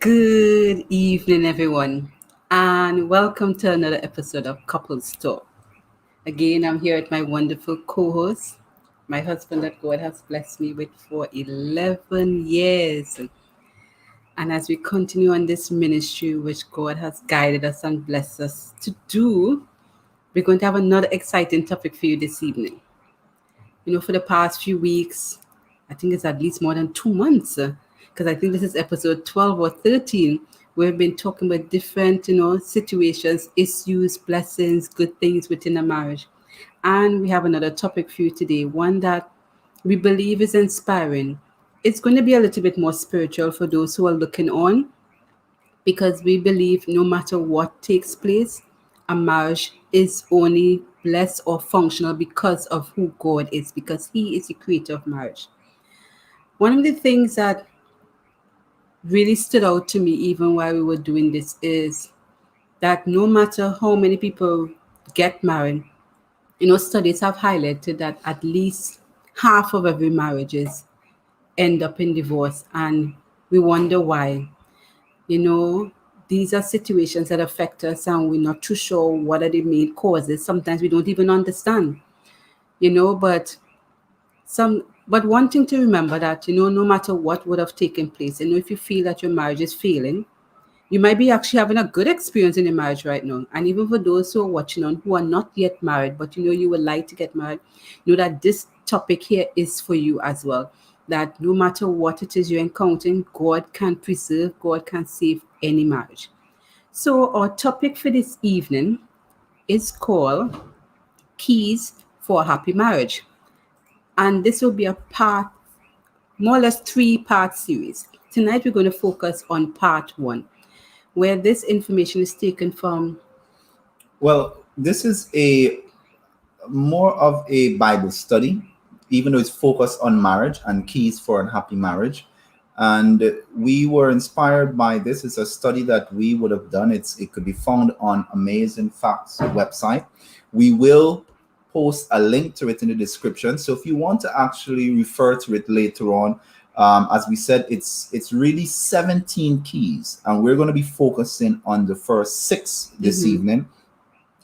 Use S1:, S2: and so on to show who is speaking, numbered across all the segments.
S1: Good evening, everyone, and welcome to another episode of Couples Talk. Again, I'm here with my wonderful co host, my husband that God has blessed me with for 11 years. And as we continue on this ministry, which God has guided us and blessed us to do, we're going to have another exciting topic for you this evening. For the past few weeks, I think it's at least more than 2 months, because I think this is episode 12 or 13. We've been talking about different, situations, issues, blessings, good things within a marriage. And we have another topic for you today, one that we believe is inspiring. It's going to be a little bit more spiritual for those who are looking on, because we believe no matter what takes place, a marriage is only blessed or functional because of who God is, because He is the creator of marriage. One of the things that really stood out to me, even while we were doing this, is that no matter how many people get married, studies have highlighted that at least half of every marriages end up in divorce, and we wonder why. You know, these are situations that affect us, and we're not too sure what are the main causes. Sometimes we don't even understand, but one thing to remember that, no matter what would have taken place, if you feel that your marriage is failing, you might be actually having a good experience in your marriage right now. And even for those who are watching on who are not yet married, but you would like to get married, that this topic here is for you as well. That no matter what it is you're encountering, God can preserve, God can save any marriage. So our topic for this evening is called Keys for a Happy Marriage. And this will be a part, more or less 3-part series. Tonight we're going to focus on part 1, where this information is taken from.
S2: Well, this is a more of a Bible study, even though it's focused on marriage and keys for a happy marriage. And we were inspired by this. It's a study that we would have done. It could be found on Amazing Facts website. We will post a link to it in the description. So if you want to actually refer to it later on, as we said, it's really 17 keys, and we're going to be focusing on the first 6 this evening,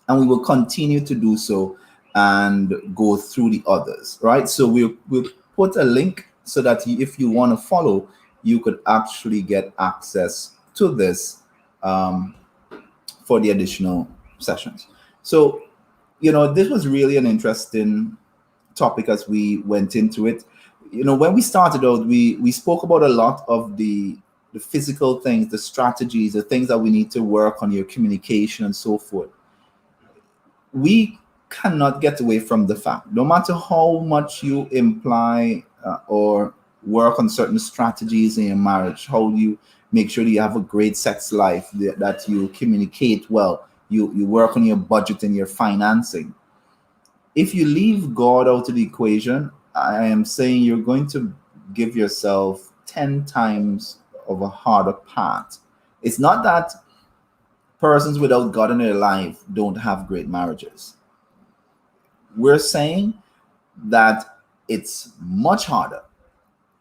S2: and we will continue to do so and go through the others, right? So we'll put a link so that if you want to follow, you could actually get access to this for the additional sessions. So, this was really an interesting topic as we went into it. When we started out, we spoke about a lot of the physical things, the strategies, the things that we need to work on, your communication and so forth. We cannot get away from the fact, no matter how much you imply or work on certain strategies in your marriage, how you make sure that you have a great sex life, that you communicate well, you work on your budget and your financing. If you leave God out of the equation, I am saying you're going to give yourself 10 times of a harder path. It's not that persons without God in their life don't have great marriages. We're saying that it's much harder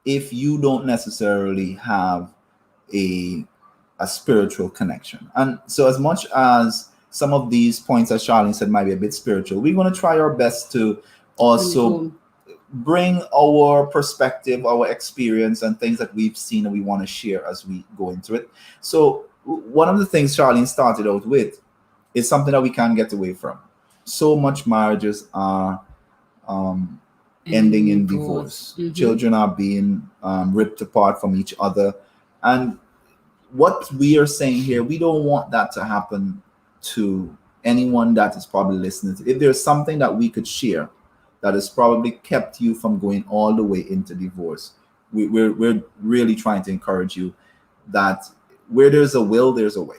S2: if you don't necessarily have a spiritual connection. And so as much as some of these points, as Charlene said, might be a bit spiritual, we're going to try our best to also bring our perspective, our experience, and things that we've seen and we want to share as we go into it. So one of the things Charlene started out with is something that we can't get away from. So much marriages are ending in divorce. Children are being ripped apart from each other. And what we are saying here, we don't want that to happen to anyone that is probably listening. If there's something that we could share that has probably kept you from going all the way into divorce, we're really trying to encourage you that where there's a will, there's a way.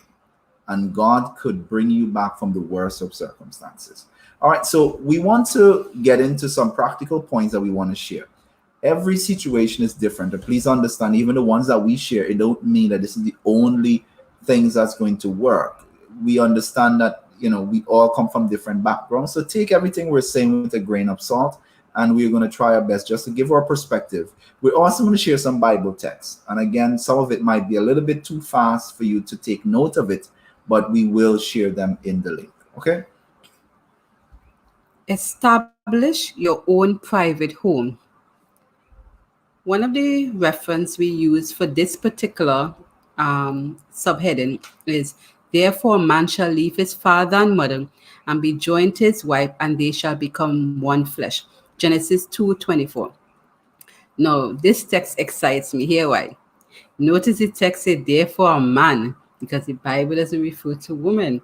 S2: And God could bring you back from the worst of circumstances. All right, so we want to get into some practical points that we want to share. Every situation is different. And please understand, even the ones that we share, it don't mean that this is the only things that's going to work. We understand that, we all come from different backgrounds. So take everything we're saying with a grain of salt and we're going to try our best just to give our perspective. We're also going to share some Bible texts. And again, some of it might be a little bit too fast for you to take note of it, but we will share them in the link. Okay?
S1: Establish your own private home. One of the reference we use for this particular subheading is, therefore a man shall leave his father and mother and be joined to his wife, and they shall become one flesh. Genesis 2:24. Now, this text excites me. Here why. Notice the text said, therefore a man, because the Bible doesn't refer to women.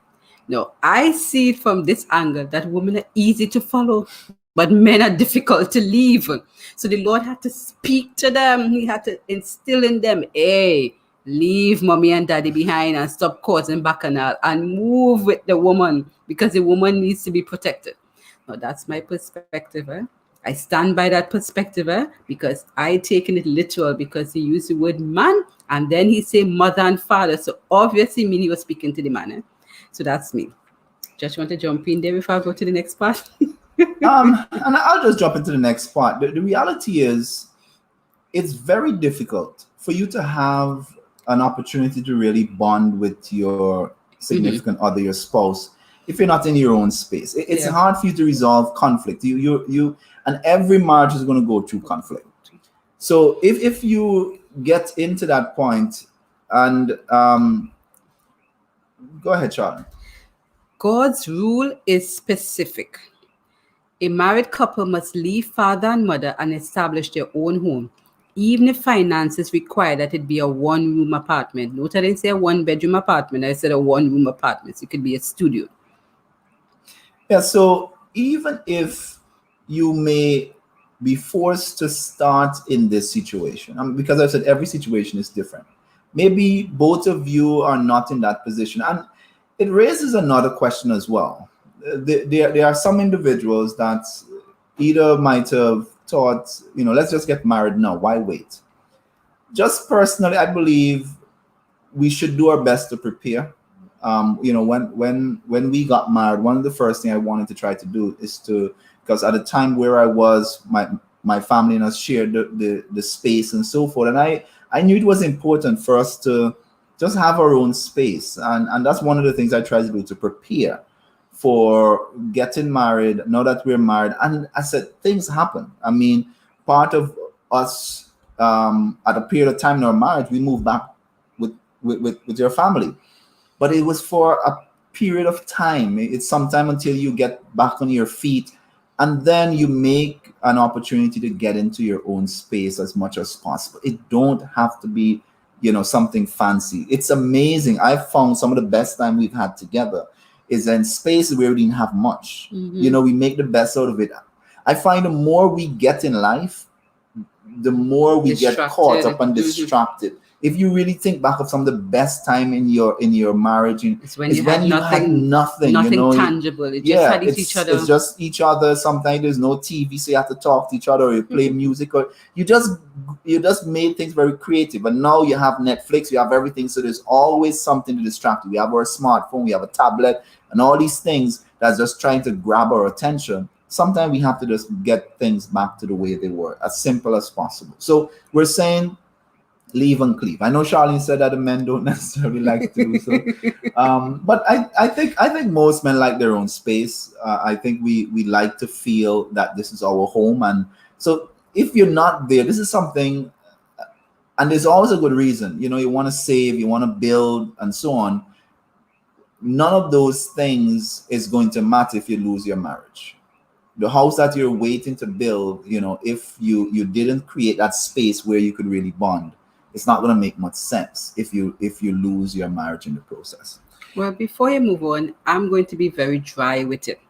S1: No, I see it from this angle that women are easy to follow, but men are difficult to leave. So the Lord had to speak to them. He had to instill in them, hey, leave mommy and daddy behind and stop causing bacchanal and move with the woman, because the woman needs to be protected. Now, that's my perspective. I stand by that perspective because I taken it literal, because he used the word man and then he said mother and father. So obviously mean he was speaking to the man. So that's me. Just want to jump in there before I go to the next part.
S2: And I'll just jump into the next part. The reality is, it's very difficult for you to have an opportunity to really bond with your significant other, your spouse, if you're not in your own space. It's hard for you to resolve conflict. You and every marriage is going to go through conflict. So if you get into that point, and go ahead, Charlie.
S1: God's rule is specific. A married couple must leave father and mother and establish their own home, even if finances require that it be a one-room apartment. Note I didn't say a one-bedroom apartment. I said a one-room apartment. So it could be a studio.
S2: Yeah, so even if you may be forced to start in this situation, because I said every situation is different. Maybe both of you are not in that position. And it raises another question as well. There are some individuals that either might have thought, let's just get married now. Why wait? Just personally, I believe we should do our best to prepare. When we got married, one of the first things I wanted to try to do is because at the time where I was, my family and us shared the space and so forth. And I knew it was important for us to just have our own space. And that's one of the things I try to do, to prepare for getting married, now that we're married. And I said, things happen. I mean, part of us, at a period of time in our marriage, we moved back with your family. But it was for a period of time. It's sometime until you get back on your feet, and then you make an opportunity to get into your own space as much as possible. It don't have to be, something fancy. It's amazing. I've found some of the best time we've had together is in spaces where we didn't have much. We make the best out of it. I find the more we get in life, the more we get caught up and distracted. If you really think back of some of the best time in your marriage,
S1: it's when you had nothing tangible. It just had each other.
S2: It's just each other. Sometimes there's no TV, so you have to talk to each other, or you play music, or you just made things very creative. And now you have Netflix, you have everything, so there's always something to distract you. We have our smartphone, we have a tablet, and all these things that's just trying to grab our attention. Sometimes we have to just get things back to the way they were, as simple as possible. So we're saying, leave and cleave. I know Charlene said that the men don't necessarily like to do so, but I think most men like their own space. I think we like to feel that this is our home, and so if you're not there, this is something, and there's always a good reason. You want to save, you want to build, and so on. None of those things is going to matter if you lose your marriage. The house that you're waiting to build, if you didn't create that space where you could really bond, it's not going to make much sense if you lose your marriage in the process.
S1: Well, before you move on, I'm going to be very dry with it.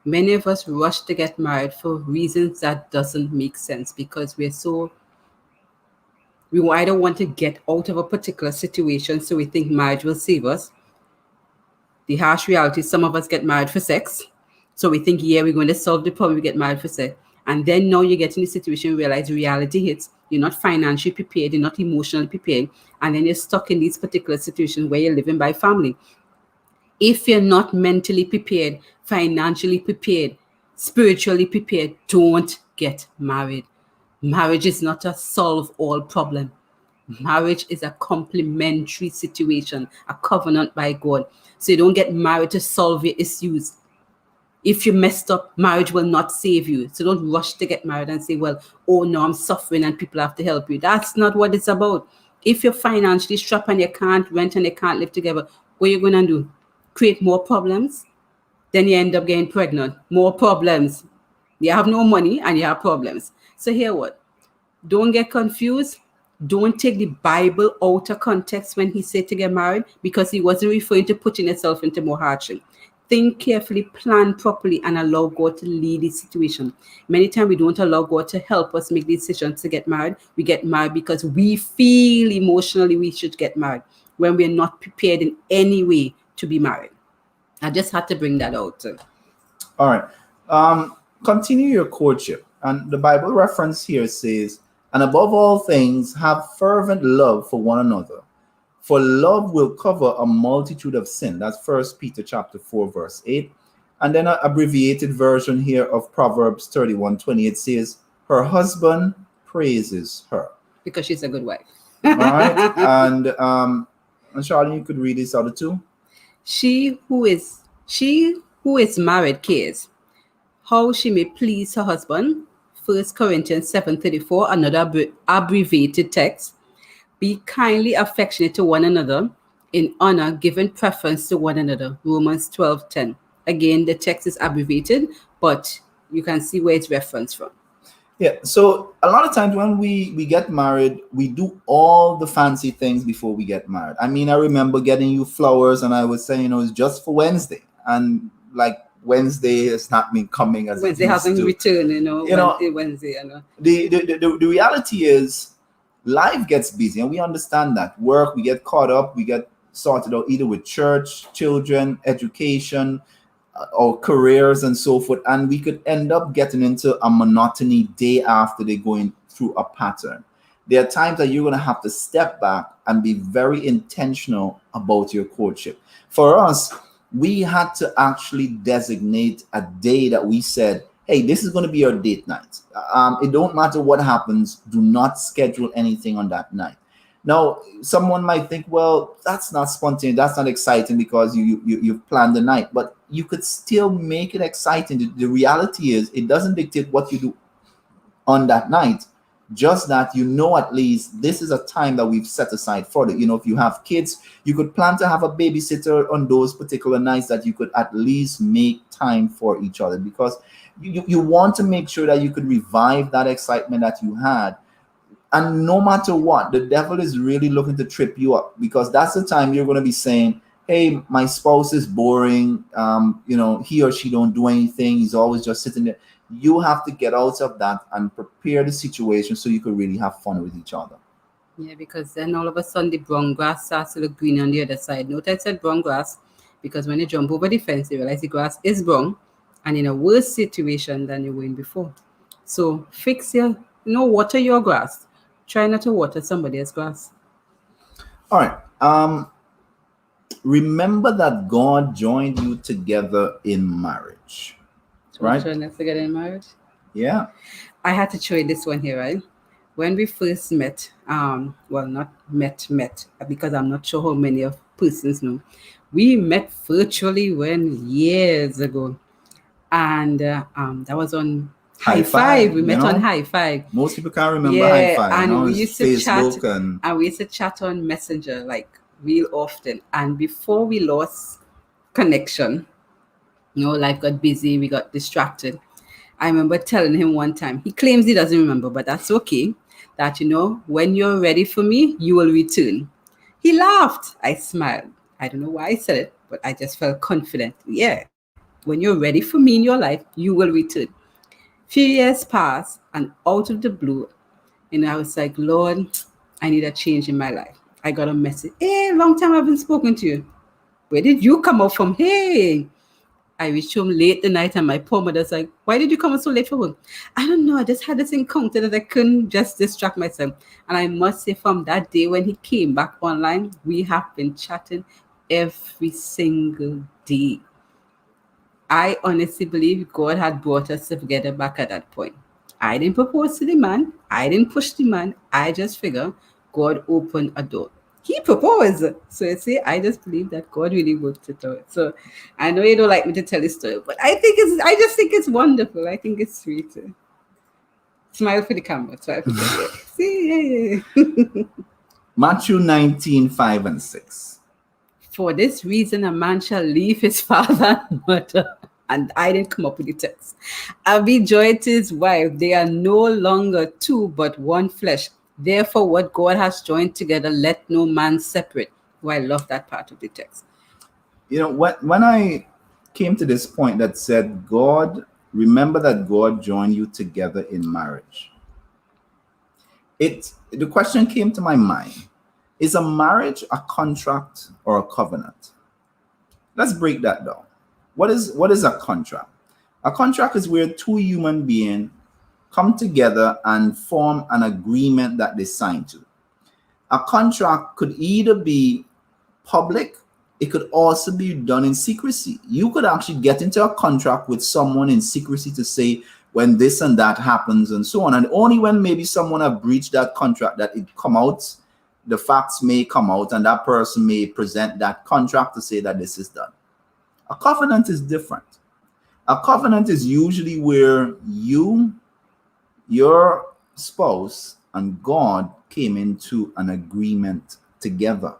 S1: Many of us rush to get married for reasons that doesn't make sense, because we either want to get out of a particular situation, so we think marriage will save us. The harsh reality is some of us get married for sex. So we think, we're going to solve the problem, we get married for sex. And then now you get in the situation, you realize reality hits. You're not financially prepared, you're not emotionally prepared, and then you're stuck in these particular situations where you're living by family. If you're not mentally prepared, financially prepared, spiritually prepared, don't get married. Marriage is not a solve all problem. Marriage is a complementary situation, a covenant by God. So you don't get married to solve your issues. If you messed up, marriage will not save you. So don't rush to get married and say, well, oh no, I'm suffering and people have to help you. That's not what it's about. If you're financially strapped and you can't rent and you can't live together, what are you going to do? Create more problems? Then you end up getting pregnant. More problems. You have no money and you have problems. So here what? Don't get confused. Don't take the Bible out of context when he said to get married, because he wasn't referring to putting yourself into more hardship. Think carefully, plan properly, and allow God to lead the situation. Many times we don't allow God to help us make the decision to get married. We get married because we feel emotionally we should get married when we're not prepared in any way to be married. I just had to bring that out.
S2: All right. Continue your courtship. And the Bible reference here says, and above all things, have fervent love for one another. For love will cover a multitude of sin. That's First Peter chapter 4, verse 8. And then an abbreviated version here of Proverbs 31:28 says, her husband praises her.
S1: Because she's a good wife.
S2: All right. And Charlie, you could read this out too.
S1: She who is married cares how she may please her husband. 1 Corinthians 7:34, another abbreviated text. Be kindly affectionate to one another, in honor, giving preference to one another. Romans 12:10. Again, the text is abbreviated, but you can see where it's referenced from.
S2: Yeah, so a lot of times when we get married, we do all the fancy things before we get married. I mean, I remember getting you flowers, and I was saying, it's just for Wednesday, and like Wednesday has not been coming as
S1: Wednesday
S2: it used
S1: hasn't
S2: to.
S1: returned, Wednesday.
S2: The reality is life gets busy, and we understand that. Work, we get caught up, we get sorted out either with church, children, education, or careers and so forth, and we could end up getting into a monotony day after day, going through a pattern. There are times that you're going to have to step back and be very intentional about your courtship. For us, we had to actually designate a day that we said, hey, this is going to be our date night. It don't matter what happens, do not schedule anything on that night. Now, someone might think, well, that's not spontaneous, that's not exciting because you've planned the night, but you could still make it exciting. The reality is, it doesn't dictate what you do on that night, just that at least this is a time that we've set aside for it. If you have kids, you could plan to have a babysitter on those particular nights that you could at least make time for each other, because you want to make sure that you could revive that excitement that you had. And no matter what, the devil is really looking to trip you up, because that's the time you're going to be saying, hey, my spouse is boring. He or she don't do anything. He's always just sitting there. You have to get out of that and prepare the situation so you could really have fun with each other.
S1: Yeah, because then all of a sudden the brown grass starts to look green on the other side. Note I said brown grass, because when you jump over the fence, you realize the grass is brown and in a worse situation than you were in before. So water your grass. Try not to water somebody else's grass.
S2: All right. Remember that God joined you together in marriage. Right?
S1: Try not to get in marriage.
S2: Yeah.
S1: I had to show you this one here, right? When we first met, not met, because I'm not sure how many of persons know. We met virtually years ago. And that was on High Five. We met on High Five.
S2: Most people can't remember High Five.
S1: And we used to
S2: Facebook
S1: chat, and we used to chat on Messenger like real often. And before we lost connection, life got busy, we got distracted. I remember telling him one time, he claims he doesn't remember, but that's okay, that when you're ready for me, you will return. He laughed. I smiled. I don't know why I said it, but I just felt confident. Yeah, when you're ready for me in your life, you will return. Few years passed, and out of the blue, I was like, Lord, I need a change in my life. I got a message. Hey, long time I haven't spoken to you. Where did you come up from? Hey. I reached home late the night, and my poor mother's like, why did you come so late for work? I don't know. I just had this encounter that I couldn't just distract myself. And I must say, from that day when he came back online, we have been chatting every single day. I honestly believe God had brought us together back at that point. I didn't propose to the man. I didn't push the man. I just figure God opened a door. He proposed. So you see, I just believe that God really worked it out. So I know you don't like me to tell this story, but I just think it's wonderful. I think it's sweet. Smile for the camera so I forget it. See, yeah.
S2: Matthew 19:5 and 6.
S1: For this reason, a man shall leave his father and mother. And I didn't come up with the text. And be joined to his wife. They are no longer two, but one flesh. Therefore, what God has joined together, let no man separate. Oh, I love that part of the text.
S2: When I came to this point that said, God, remember that God joined you together in marriage, the question came to my mind: is a marriage a contract or a covenant? Let's break that down. What is a contract? A contract is where two human beings come together and form an agreement that they sign to. A contract could either be public, it could also be done in secrecy. You could actually get into a contract with someone in secrecy to say when this and that happens and so on. And only when maybe someone have breached that contract that it come out, the facts may come out and that person may present that contract to say that this is done. A covenant is different. A covenant is usually where you, your spouse, and God came into an agreement together.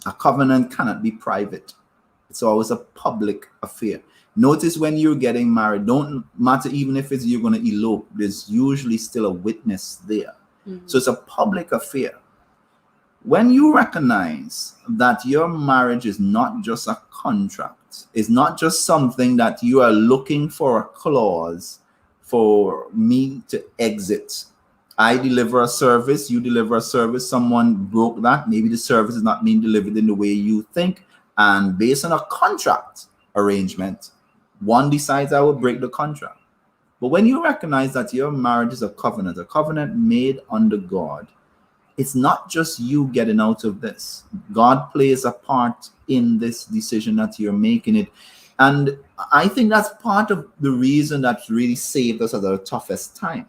S2: A covenant cannot be private. It's always a public affair. Notice when you're getting married, don't matter even if it's you're going to elope, there's usually still a witness there. Mm-hmm. So it's a public affair. When you recognize that your marriage is not just a contract, it's not just something that you are looking for a clause for me to exit. I deliver a service, you deliver a service, someone broke that, maybe the service is not being delivered in the way you think, and based on a contract arrangement, one decides I will break the contract. But when you recognize that your marriage is a covenant made under God, it's not just you getting out of this. God plays a part in this decision that you're making it. And I think that's part of the reason that really saved us at our toughest time.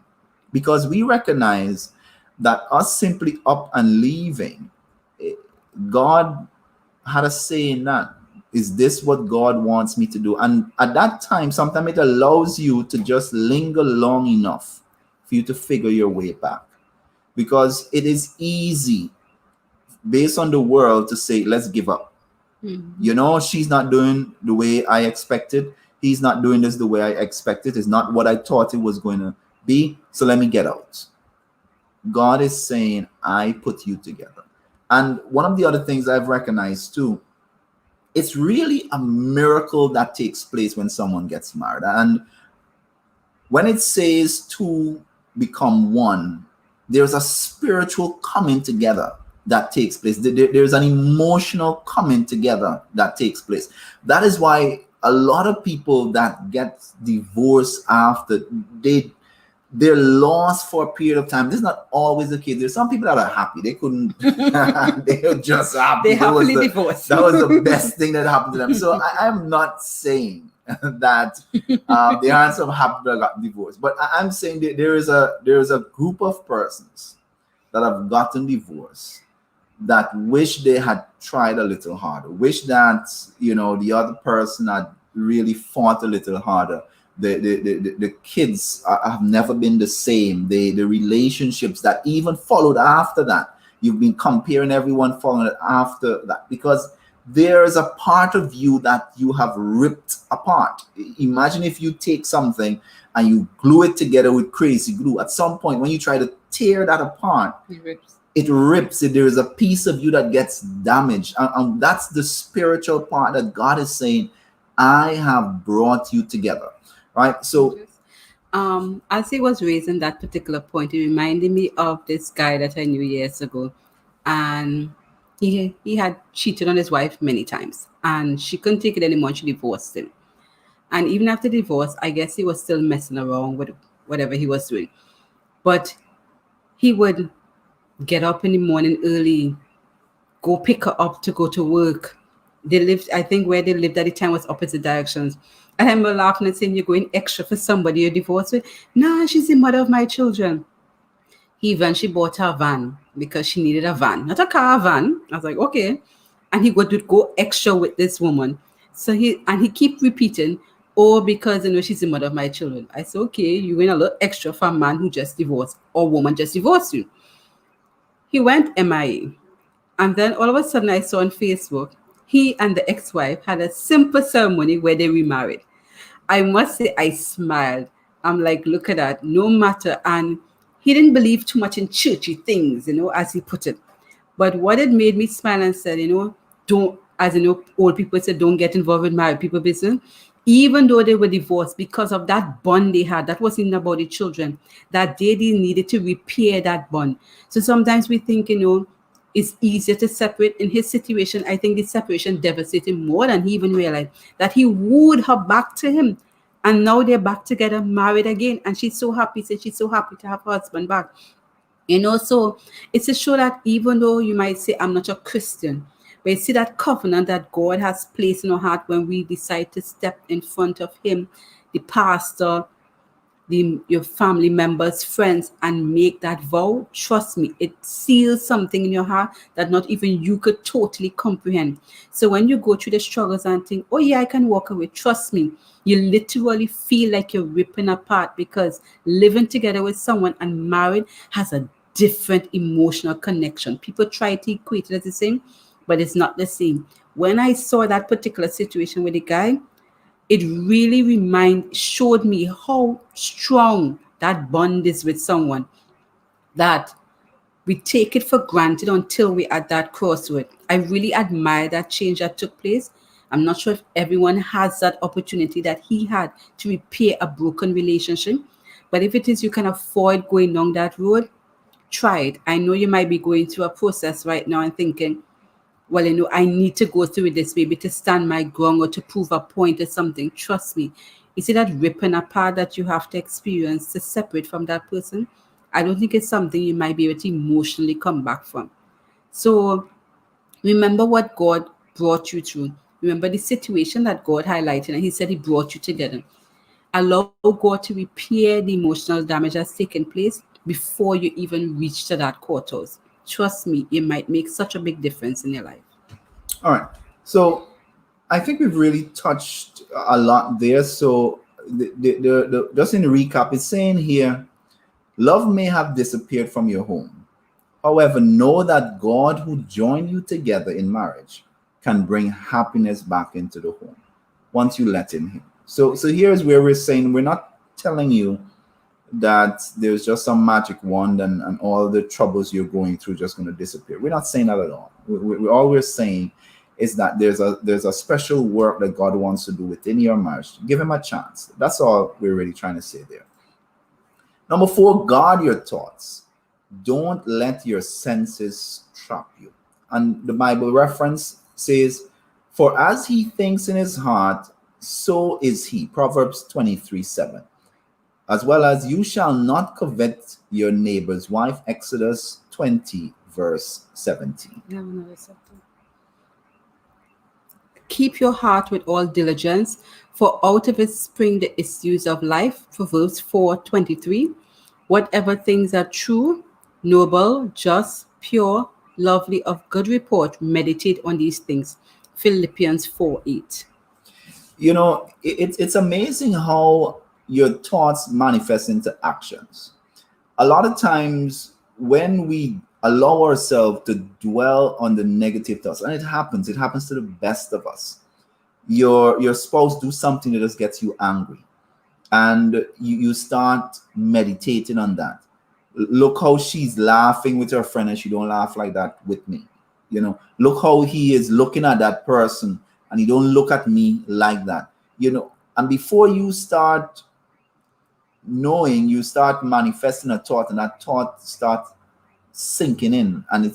S2: Because we recognize that us simply up and leaving, God had a say in that. Is this what God wants me to do? And at that time, sometimes it allows you to just linger long enough for you to figure your way back. Because it is easy, based on the world, to say, let's give up. Mm-hmm. She's not doing the way I expected. He's not doing this the way I expected. It's not what I thought it was going to be. So let me get out. God is saying, I put you together. And one of the other things I've recognized too, it's really a miracle that takes place when someone gets married. And when it says two become one, there's a spiritual coming together that takes place. There's an emotional coming together that takes place. That is why a lot of people that get divorced after, they're lost for a period of time. This is not always the case. There's some people that are happy. They couldn't, they're just happy.
S1: They happily divorced.
S2: That was the best thing that happened to them. So I'm not saying that there aren't some happy that got divorced, but I'm saying that there is a group of persons that have gotten divorced that wish they had tried a little harder, wish that the other person had really fought a little harder. The kids have never been the same. The relationships that even followed after that, you've been comparing everyone following it after that, because there is a part of you that you have ripped apart. Imagine if you take something and you glue it together with crazy glue. At some point, when you try to tear that apart, it rips. There is a piece of you that gets damaged. And that's the spiritual part that God is saying, I have brought you together. Right? So
S1: as he was raising that particular point, it reminded me of this guy that I knew years ago. And he had cheated on his wife many times, and she couldn't take it anymore. She divorced him. And even after divorce, I guess he was still messing around with whatever he was doing. But he would get up in the morning early, go pick her up to go to work. They lived, I think where they lived at the time was opposite directions. And I'm laughing and saying, you're going extra for somebody you're divorced with. Nah, she's the mother of my children. Even she bought her a van because she needed a van, not a car, a van. I was like, okay. And he would go extra with this woman. So he keep repeating, oh, because she's the mother of my children. I said, okay, you went a little extra for a man who just divorced or woman just divorced you. He went MIA. And then all of a sudden I saw on Facebook, he and the ex-wife had a simple ceremony where they remarried. I must say, I smiled. I'm like, look at that, no matter. And he didn't believe too much in churchy things, as he put it. But what it made me smile and said, don't, as old people said, don't get involved with married people business. Even though they were divorced, because of that bond they had, that wasn't about the children, that they needed to repair that bond. So sometimes we think, it's easier to separate. In his situation, I think the separation devastated him more than he even realized, that he wooed her back to him. And now they're back together, married again. And she's so happy. Said she's so happy to have her husband back. So it's to show that even though you might say, I'm not a Christian, but you see that covenant that God has placed in our heart when we decide to step in front of Him, the pastor, your family members, friends, and make that vow. Trust me, it seals something in your heart that not even you could totally comprehend. So when you go through the struggles and think, oh yeah, I can walk away, trust me, you literally feel like you're ripping apart, because living together with someone and married has a different emotional connection. People try to equate it as the same, but it's not the same. When I saw that particular situation with the guy, it really showed me how strong that bond is with someone, that we take it for granted until we're at that crossroad. I really admire that change that took place. I'm not sure if everyone has that opportunity that he had to repair a broken relationship. But if it is you can afford going down that road, try it. I know you might be going through a process right now and thinking, well, I need to go through it this maybe to stand my ground or to prove a point or something. Trust me. You see that ripping apart that you have to experience to separate from that person? I don't think it's something you might be able to emotionally come back from. So remember what God brought you through. Remember the situation that God highlighted, and He said He brought you together. Allow God to repair the emotional damage that's taken place before you even reach to that courthouse. Trust me, it might make such a big difference in your life.
S2: All right. So I think we've really touched a lot there. So just in recap, it's saying here, love may have disappeared from your home. However, know that God, who joined you together in marriage, can bring happiness back into the home once you let in Him. So here's where we're saying, we're not telling you that there's just some magic wand and all the troubles you're going through just going to disappear. We're not saying that at all. All we're saying is that there's a special work that God wants to do within your marriage. Give Him a chance. That's all we're really trying to say there. Number 4, guard your thoughts. Don't let your senses trap you. And the Bible reference says, for as he thinks in his heart, so is he. Proverbs 23:7. As well as, you shall not covet your neighbor's wife. Exodus 20, verse 17.
S1: Keep your heart with all diligence, for out of it spring the issues of life. Proverbs 4:23. Whatever things are true, noble, just, pure, lovely, of good report, meditate on these things. Philippians 4:8.
S2: It's amazing how your thoughts manifest into actions. A lot of times when we allow ourselves to dwell on the negative thoughts, and it happens to the best of us. Your spouse do something that just gets you angry, and you start meditating on that. Look how she's laughing with her friend and she don't laugh like that with me. Look how he is looking at that person and he don't look at me like that. And before you start knowing, you start manifesting a thought, and that thought starts sinking in, and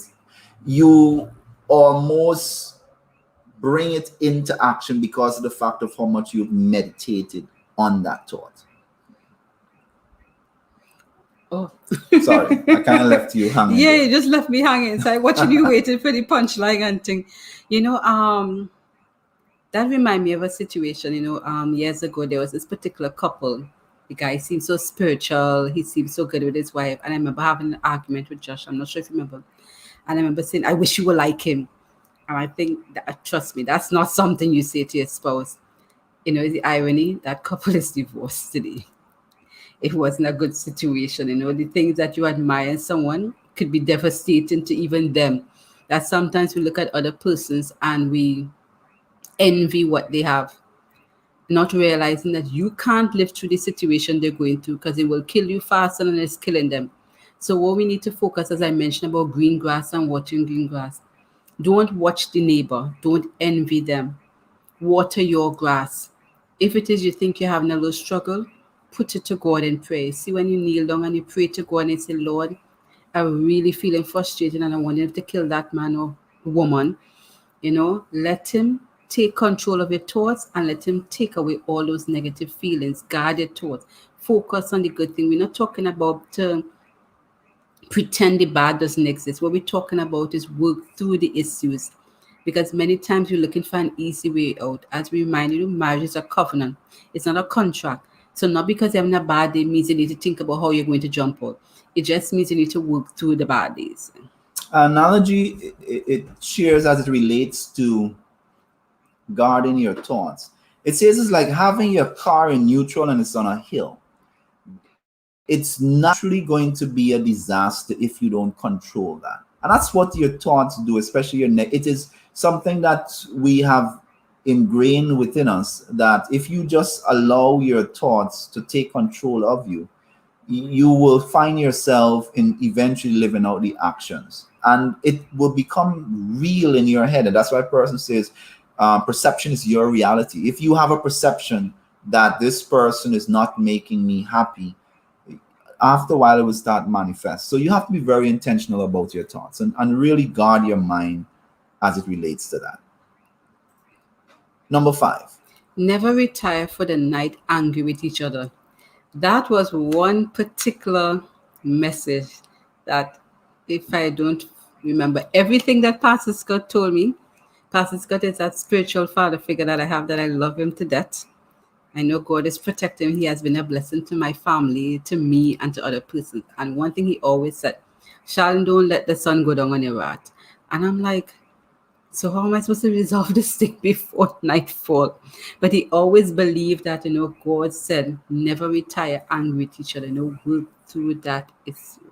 S2: you almost bring it into action because of the fact of how much you've meditated on that thought.
S1: Oh,
S2: sorry, I kind of left you hanging.
S1: Yeah,
S2: there.
S1: you just left me hanging. So I watching you waiting for the punchline and thing. That remind me of a situation, years ago there was this particular couple. The guy seemed so spiritual, he seemed so good with his wife. And I remember having an argument with Josh. I'm not sure if you remember. And I remember saying, I wish you were like him. And I think that, trust me, that's not something you say to your spouse. The irony, that couple is divorced today. It wasn't a good situation. The things that you admire in someone could be devastating to even them. That sometimes we look at other persons and we envy what they have, not realizing that you can't live through the situation they're going through because it will kill you faster than it's killing them. So what we need to focus, as I mentioned about green grass and watering green grass, don't watch the neighbor, don't envy them. Water your grass. If it is you think you're having a little struggle, put it to God and pray. See, when you kneel down and you pray to God and say, Lord, I'm really feeling frustrated and I want him to kill that man or woman. Let him take control of your thoughts and let him take away all those negative feelings. Guard your thoughts. Focus on the good thing. We're not talking about pretend the bad doesn't exist. What we're talking about is work through the issues. Because many times you're looking for an easy way out. As we remind you, marriage is a covenant. It's not a contract. So not because you're having a bad day means you need to think about how you're going to jump out. It just means you need to work through the bad days.
S2: Analogy, it shares as it relates to guarding your thoughts. It says it's like having your car in neutral and it's on a hill. It's naturally going to be a disaster if you don't control that. And that's what your thoughts do, especially it is something that we have ingrained within us, that if you just allow your thoughts to take control of you, you will find yourself in eventually living out the actions, and it will become real in your head. And that's why a person says perception is your reality. If you have a perception that this person is not making me happy, after a while it will start manifest. So you have to be very intentional about your thoughts and really guard your mind as it relates to that. Number 5.
S1: Never retire for the night angry with each other. That was one particular message that, if I don't remember everything that Pastor Scott told me, Pastor Scott is that spiritual father figure that I have, that I love him to death. I know God is protecting him. He has been a blessing to my family, to me, and to other persons. And one thing he always said, Charlene, don't let the sun go down on your wrath. And I'm like, so how am I supposed to resolve this thing before nightfall? But he always believed that, God said, never retire angry with each other, work through that issue.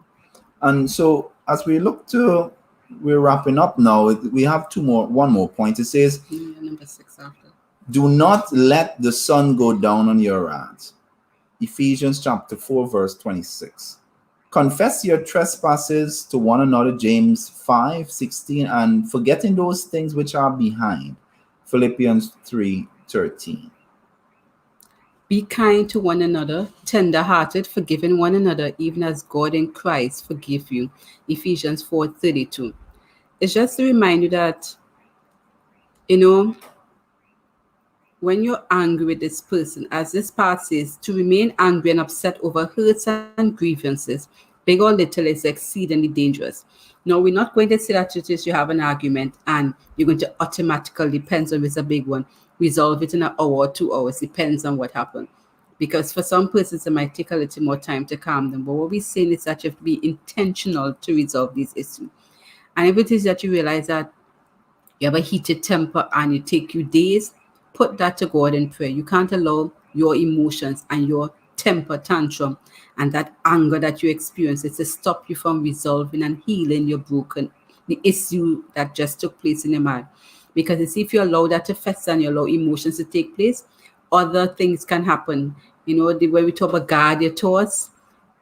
S2: And so as we're wrapping up now, we have one more point. It says,
S1: Number 6 after.
S2: Do not let the sun go down on your wrath. Ephesians chapter 4, verse 26. Confess your trespasses to one another, James 5:16, and forgetting those things which are behind, Philippians 3:13.
S1: Be kind to one another, tender-hearted, forgiving one another, even as God in Christ forgive you, Ephesians 4:32. It's just to remind you that, when you're angry with this person, as this part says, to remain angry and upset over hurts and grievances, big or little, is exceedingly dangerous. Now, we're not going to say that it is you have an argument and you're going to automatically, depends on if it's a big one, resolve it in an hour or 2 hours, depends on what happened. Because for some persons, it might take a little more time to calm them. But what we're saying is that you have to be intentional to resolve these issues. And if it is that you realize that you have a heated temper and it take you days, put that to God in prayer. You can't allow your emotions and your temper tantrum and that anger that you experience to stop you from resolving and healing your the issue that just took place in your mind. Because it's if you allow that to fester and you allow emotions to take place, other things can happen. When we talk about guard your thoughts,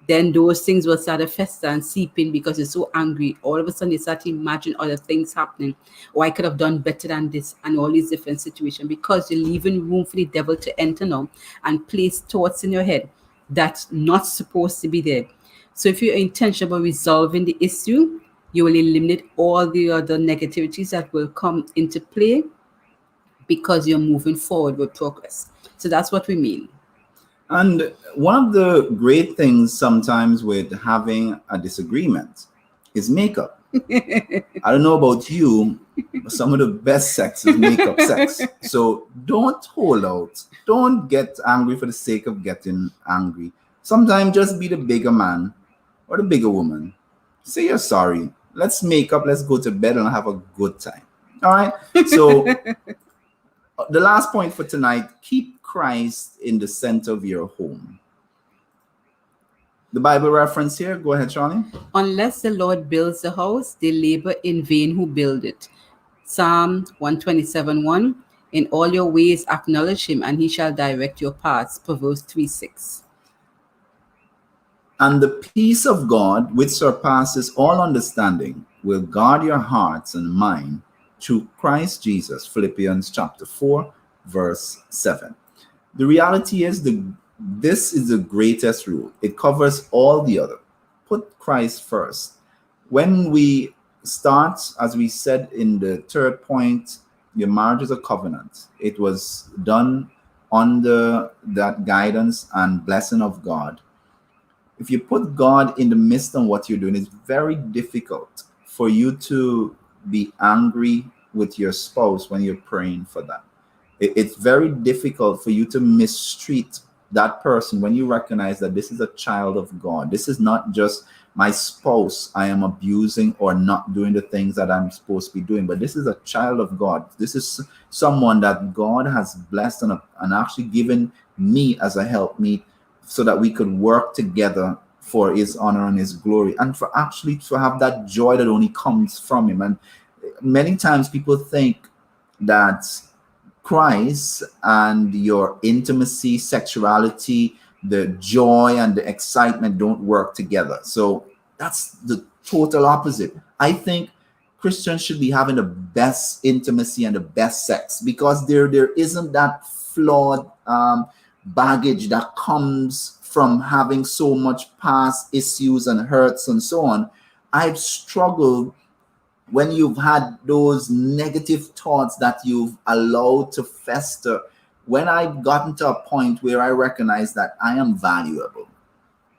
S1: then those things will start to fester and seep in because you're so angry. All of a sudden, you start to imagine other things happening. Oh, I could have done better than this, and all these different situations, because you're leaving room for the devil to enter now and place thoughts in your head that's not supposed to be there. So if you're intentional about resolving the issue, you will eliminate all the other negativities that will come into play because you're moving forward with progress. So that's what we mean.
S2: And one of the great things sometimes with having a disagreement is makeup. I don't know about you, Some of the best sex is makeup sex. So don't hold out. Don't get angry for the sake of getting angry. Sometimes just be the bigger man or the bigger woman. Say you're sorry. Let's make up. Let's go to bed and have a good time. All right. So the last point for tonight: keep Christ in the center of your home. The Bible reference here. Go ahead, Charlie.
S1: Unless the Lord builds the house, they labor in vain who build it. Psalm 127:1. In all your ways acknowledge him, and he shall direct your paths. Proverbs 3:6.
S2: And the peace of God, which surpasses all understanding, will guard your hearts and mind through Christ Jesus. Philippians chapter 4, verse 7. The reality is this is the greatest rule. It covers all the other. Put Christ first. When we start, as we said in the third point, your marriage is a covenant. It was done under that guidance and blessing of God. If you put God in the midst of what you're doing, it's very difficult for you to be angry with your spouse when you're praying for them. It's very difficult for you to mistreat that person when you recognize that this is a child of God. This is not just my spouse I am abusing or not doing the things that I'm supposed to be doing, but this is a child of God. This is someone that God has blessed and actually given me as a helpmeet so that we could work together for his honor and his glory, and for actually to have that joy that only comes from him. And many times people think that Christ and your intimacy, sexuality, the joy and the excitement don't work together. So that's the total opposite. I think Christians should be having the best intimacy and the best sex, because there isn't that flawed baggage that comes from having so much past issues and hurts and so on. I've struggled when you've had those negative thoughts that you've allowed to fester. When I've gotten to a point where I recognize that I am valuable,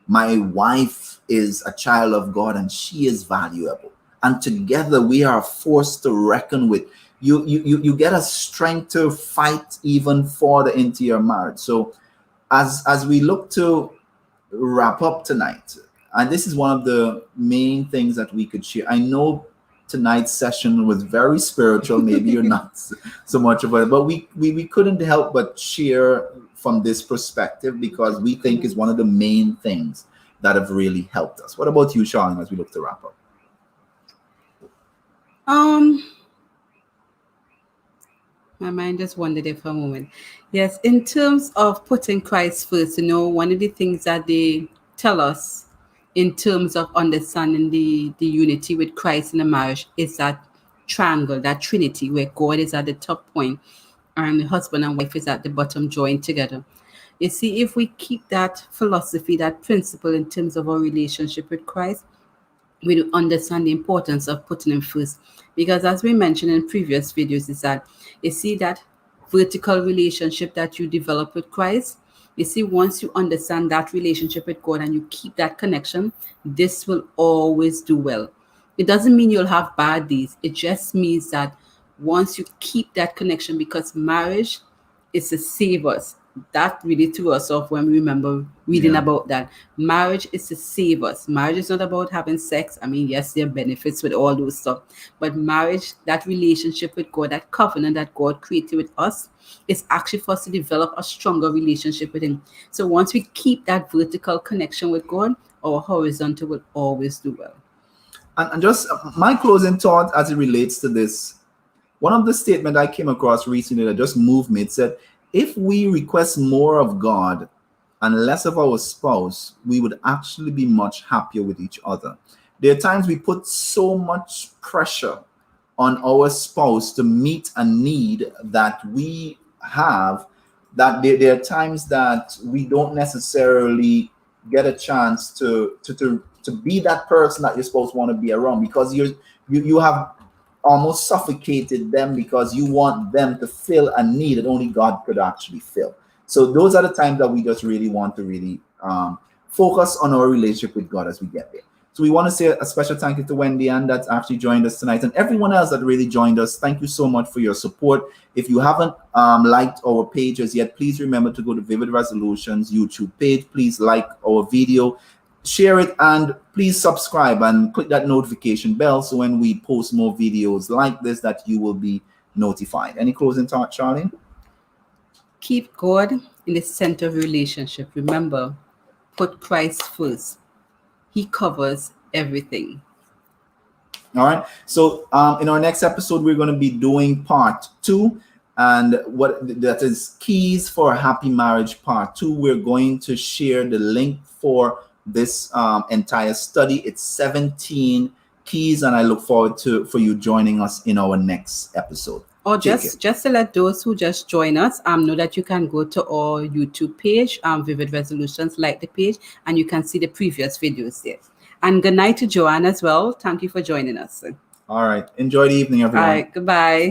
S2: my wife is a child of God and she is valuable, and together we are forced to reckon with. You get a strength to fight even further into your marriage. So as we look to wrap up tonight, and this is one of the main things that we could share. I know tonight's session was very spiritual. Maybe you're not so much of it, but we couldn't help but share from this perspective, because we think is one of the main things that have really helped us. What about you, Sean, as we look to wrap up?
S1: My mind just wandered there for a moment. Yes, in terms of putting Christ first, one of the things that they tell us in terms of understanding the unity with Christ in a marriage is that triangle, that trinity, where God is at the top point and husband and wife is at the bottom, joined together. You see, if we keep that philosophy, that principle in terms of our relationship with Christ, we will understand the importance of putting him first. Because as we mentioned in previous videos, is that you see that vertical relationship that you develop with Christ. You see, once you understand that relationship with God and you keep that connection, this will always do well. It doesn't mean you'll have bad days. It just means that once you keep that connection, because marriage is to save us. That really threw us off when we remember reading
S2: Yeah.
S1: about that. Marriage is to save us. Marriage is not about having sex. I mean, yes, there are benefits with all those stuff. But marriage, that relationship with God, that covenant that God created with us, is actually for us to develop a stronger relationship with him. So once we keep that vertical connection with God, our horizontal will always do well.
S2: And just my closing thought as it relates to this, one of the statements I came across recently that just moved me, it said, if we request more of God and less of our spouse, we would actually be much happier with each other. There are times we put so much pressure on our spouse to meet a need that we have, that there are times that we don't necessarily get a chance to be that person that you're supposed to want to be around, because you have almost suffocated them because you want them to fill a need that only God could actually fill. So those are the times that we just really want to really focus on our relationship with God as we get there. So we want to say a special thank you to Wendy Ann that's actually joined us tonight, and everyone else that really joined us. Thank you so much for your support. If you haven't liked our pages yet, please remember to go to Vivid Resolutions YouTube page. Please like our video, share it, and please subscribe and click that notification bell so when we post more videos like this that you will be notified. Any closing thought, Charlene?
S1: Keep God in the center of relationship. Remember, put Christ first. He covers everything.
S2: All right. So in our next episode, we're going to be doing part 2. And what that is keys for a happy marriage part 2. We're going to share the link for this entire study. It's 17 keys, and I look forward for you joining us in our next episode.
S1: Or just to let those who just join us know that you can go to our YouTube page, Vivid Resolutions, like the page, and you can see the previous videos there. And good night to Joanne as well. Thank you for joining us.
S2: All right. Enjoy the evening, everyone.
S1: All right. Goodbye.